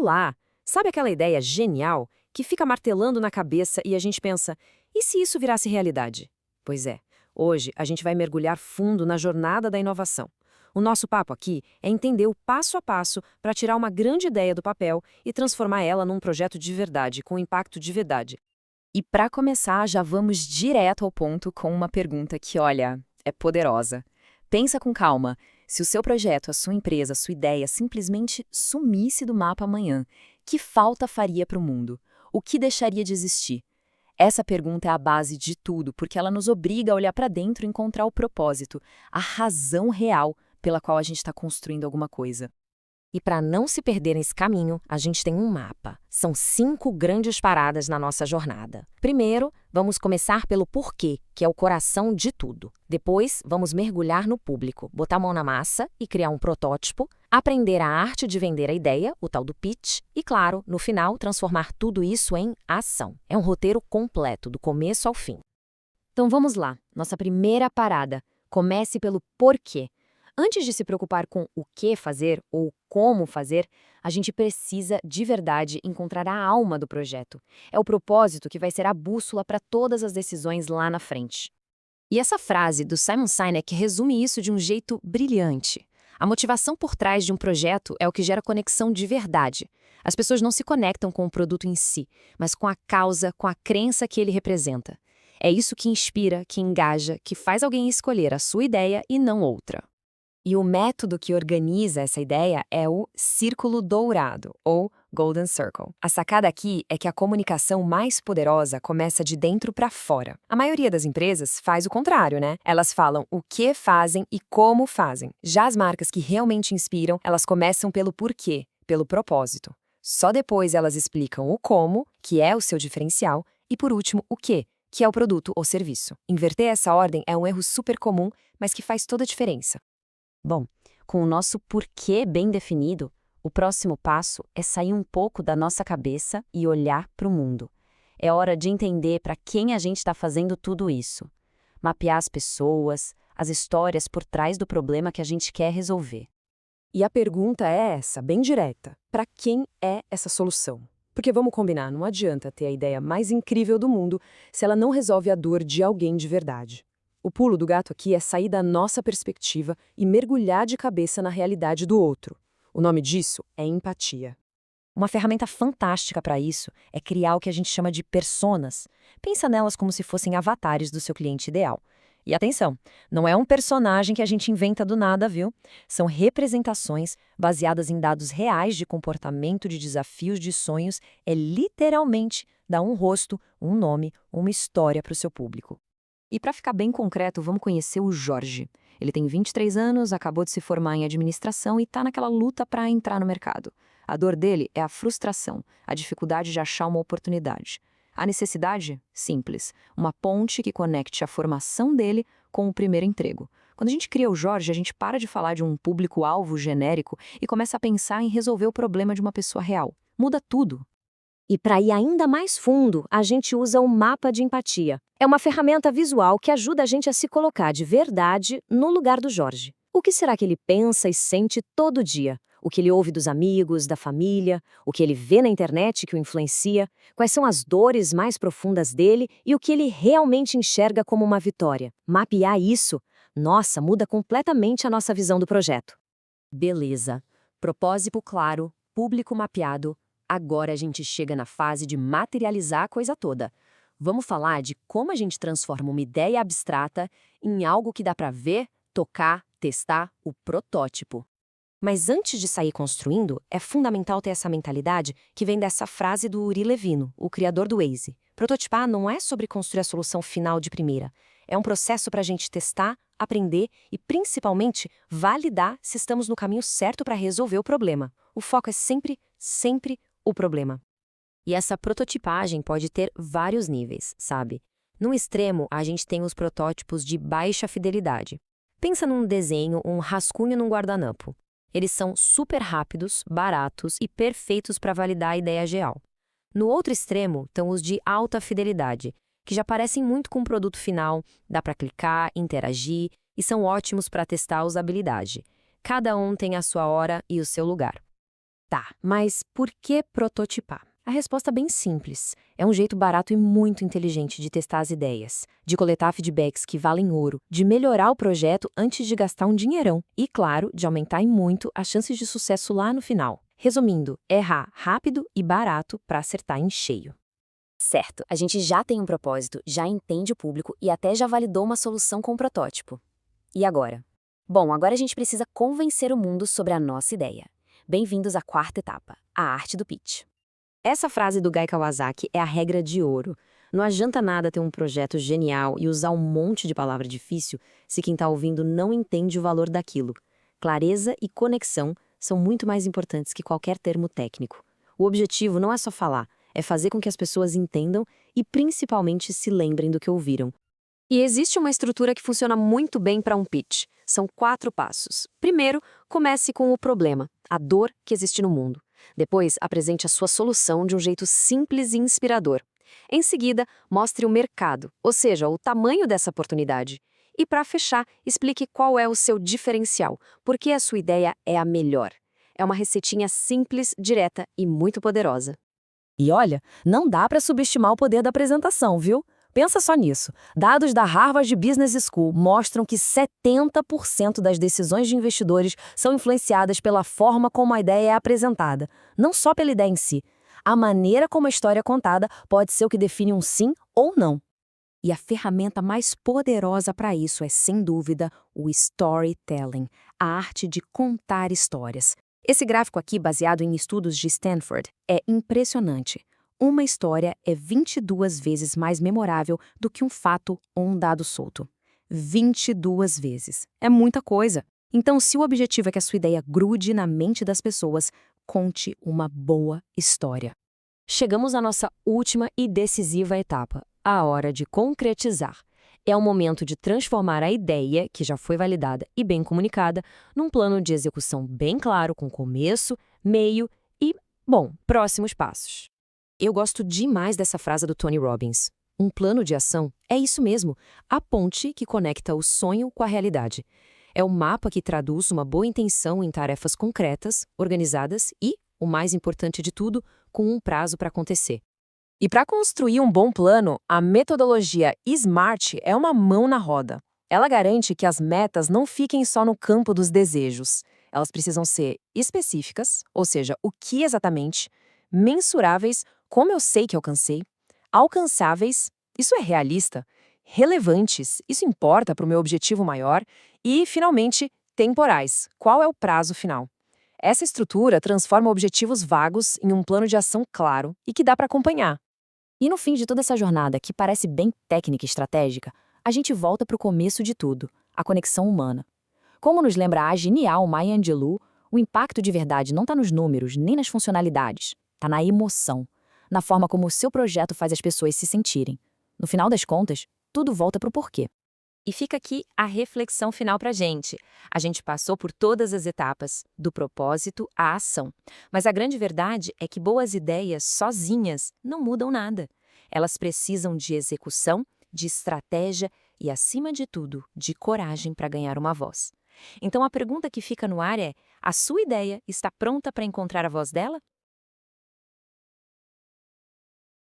Olá! Sabe aquela ideia genial que fica martelando na cabeça e a gente pensa, e se isso virasse realidade? Pois é, hoje a gente vai mergulhar fundo na jornada da inovação. O nosso papo aqui é entender o passo a passo para tirar uma grande ideia do papel e transformar ela num projeto de verdade, com impacto de verdade. E para começar, já vamos direto ao ponto com uma pergunta que, olha, é poderosa. Pensa com calma. Se o seu projeto, a sua empresa, a sua ideia simplesmente sumisse do mapa amanhã, que falta faria para o mundo? O que deixaria de existir? Essa pergunta é a base de tudo, porque ela nos obriga a olhar para dentro e encontrar o propósito, a razão real pela qual a gente está construindo alguma coisa. E para não se perder nesse caminho, a gente tem um mapa. São 5 grandes paradas na nossa jornada. Primeiro, vamos começar pelo porquê, que é o coração de tudo. Depois, vamos mergulhar no público, botar a mão na massa e criar um protótipo, aprender a arte de vender a ideia, o tal do pitch, e claro, no final, transformar tudo isso em ação. É um roteiro completo, do começo ao fim. Então vamos lá, nossa primeira parada. Comece pelo porquê. Antes de se preocupar com o que fazer ou como fazer, a gente precisa, de verdade, encontrar a alma do projeto. É o propósito que vai ser a bússola para todas as decisões lá na frente. E essa frase do Simon Sinek resume isso de um jeito brilhante. A motivação por trás de um projeto é o que gera conexão de verdade. As pessoas não se conectam com o produto em si, mas com a causa, com a crença que ele representa. É isso que inspira, que engaja, que faz alguém escolher a sua ideia e não outra. E o método que organiza essa ideia é o Círculo Dourado, ou Golden Circle. A sacada aqui é que a comunicação mais poderosa começa de dentro para fora. A maioria das empresas faz o contrário, né? Elas falam o que fazem e como fazem. Já as marcas que realmente inspiram, elas começam pelo porquê, pelo propósito. Só depois elas explicam o como, que é o seu diferencial, e por último, o quê, que é o produto ou serviço. Inverter essa ordem é um erro super comum, mas que faz toda a diferença. Bom, com o nosso porquê bem definido, o próximo passo é sair um pouco da nossa cabeça e olhar para o mundo. É hora de entender para quem a gente está fazendo tudo isso. Mapear as pessoas, as histórias por trás do problema que a gente quer resolver. E a pergunta é essa, bem direta. Para quem é essa solução? Porque vamos combinar, não adianta ter a ideia mais incrível do mundo se ela não resolve a dor de alguém de verdade. O pulo do gato aqui é sair da nossa perspectiva e mergulhar de cabeça na realidade do outro. O nome disso é empatia. Uma ferramenta fantástica para isso é criar o que a gente chama de personas. Pensa nelas como se fossem avatares do seu cliente ideal. E atenção, não é um personagem que a gente inventa do nada, viu? São representações baseadas em dados reais de comportamento, de desafios, de sonhos. É literalmente dar um rosto, um nome, uma história para o seu público. E para ficar bem concreto, vamos conhecer o Jorge. Ele tem 23 anos, acabou de se formar em administração e está naquela luta para entrar no mercado. A dor dele é a frustração, a dificuldade de achar uma oportunidade. A necessidade? Simples. Uma ponte que conecte a formação dele com o primeiro emprego. Quando a gente cria o Jorge, a gente para de falar de um público-alvo genérico e começa a pensar em resolver o problema de uma pessoa real. Muda tudo. E para ir ainda mais fundo, a gente usa o mapa de empatia. É uma ferramenta visual que ajuda a gente a se colocar de verdade no lugar do Jorge. O que será que ele pensa e sente todo dia? O que ele ouve dos amigos, da família? O que ele vê na internet que o influencia? Quais são as dores mais profundas dele e o que ele realmente enxerga como uma vitória? Mapear isso, nossa, muda completamente a nossa visão do projeto. Beleza. Propósito claro, público mapeado. Agora a gente chega na fase de materializar a coisa toda. Vamos falar de como a gente transforma uma ideia abstrata em algo que dá para ver, tocar, testar, o protótipo. Mas antes de sair construindo, é fundamental ter essa mentalidade que vem dessa frase do Uri Levino, o criador do Waze. Prototipar não é sobre construir a solução final de primeira. É um processo para a gente testar, aprender e, principalmente, validar se estamos no caminho certo para resolver o problema. O foco é sempre o problema. E essa prototipagem pode ter vários níveis, sabe? No extremo, a gente tem os protótipos de baixa fidelidade. Pensa num desenho, um rascunho num guardanapo. Eles são super rápidos, baratos e perfeitos para validar a ideia geral. No outro extremo, estão os de alta fidelidade, que já parecem muito com o produto final, dá para clicar, interagir e são ótimos para testar a usabilidade. Cada um tem a sua hora e o seu lugar. Tá, mas por que prototipar? A resposta é bem simples. É um jeito barato e muito inteligente de testar as ideias, de coletar feedbacks que valem ouro, de melhorar o projeto antes de gastar um dinheirão e, claro, de aumentar em muito as chances de sucesso lá no final. Resumindo, errar rápido e barato para acertar em cheio. Certo, a gente já tem um propósito, já entende o público e até já validou uma solução com o protótipo. E agora? Bom, agora a gente precisa convencer o mundo sobre a nossa ideia. Bem-vindos à quarta etapa, a arte do pitch. Essa frase do Guy Kawasaki é a regra de ouro. Não adianta nada ter um projeto genial e usar um monte de palavra difícil se quem está ouvindo não entende o valor daquilo. Clareza e conexão são muito mais importantes que qualquer termo técnico. O objetivo não é só falar, é fazer com que as pessoas entendam e principalmente se lembrem do que ouviram. E existe uma estrutura que funciona muito bem para um pitch. São 4 passos. Primeiro, comece com o problema, a dor que existe no mundo. Depois, apresente a sua solução de um jeito simples e inspirador. Em seguida, mostre o mercado, ou seja, o tamanho dessa oportunidade. E para fechar, explique qual é o seu diferencial, porque a sua ideia é a melhor. É uma receitinha simples, direta e muito poderosa. E olha, não dá para subestimar o poder da apresentação, viu? Pensa só nisso. Dados da Harvard Business School mostram que 70% das decisões de investidores são influenciadas pela forma como a ideia é apresentada, não só pela ideia em si. A maneira como a história é contada pode ser o que define um sim ou não. E a ferramenta mais poderosa para isso é, sem dúvida, o storytelling, a arte de contar histórias. Esse gráfico aqui, baseado em estudos de Stanford, é impressionante. Uma história é 22 vezes mais memorável do que um fato ou um dado solto. 22 vezes. É muita coisa. Então, se o objetivo é que a sua ideia grude na mente das pessoas, conte uma boa história. Chegamos à nossa última e decisiva etapa, a hora de concretizar. É o momento de transformar a ideia, que já foi validada e bem comunicada, num plano de execução bem claro, com começo, meio e, bom, próximos passos. Eu gosto demais dessa frase do Tony Robbins. Um plano de ação é isso mesmo, a ponte que conecta o sonho com a realidade. É o mapa que traduz uma boa intenção em tarefas concretas, organizadas e, o mais importante de tudo, com um prazo para acontecer. E para construir um bom plano, a metodologia SMART é uma mão na roda. Ela garante que as metas não fiquem só no campo dos desejos. Elas precisam ser específicas, ou seja, o que exatamente, mensuráveis, como eu sei que alcancei, alcançáveis, isso é realista, relevantes, isso importa para o meu objetivo maior, e, finalmente, temporais, qual é o prazo final. Essa estrutura transforma objetivos vagos em um plano de ação claro e que dá para acompanhar. E no fim de toda essa jornada, que parece bem técnica e estratégica, a gente volta para o começo de tudo, a conexão humana. Como nos lembra a genial Maya Angelou, o impacto de verdade não está nos números nem nas funcionalidades, está na emoção, na forma como o seu projeto faz as pessoas se sentirem. No final das contas, tudo volta para o porquê. E fica aqui a reflexão final para a gente. A gente passou por todas as etapas, do propósito à ação. Mas a grande verdade é que boas ideias sozinhas não mudam nada. Elas precisam de execução, de estratégia e, acima de tudo, de coragem para ganhar uma voz. Então a pergunta que fica no ar é: a sua ideia está pronta para encontrar a voz dela?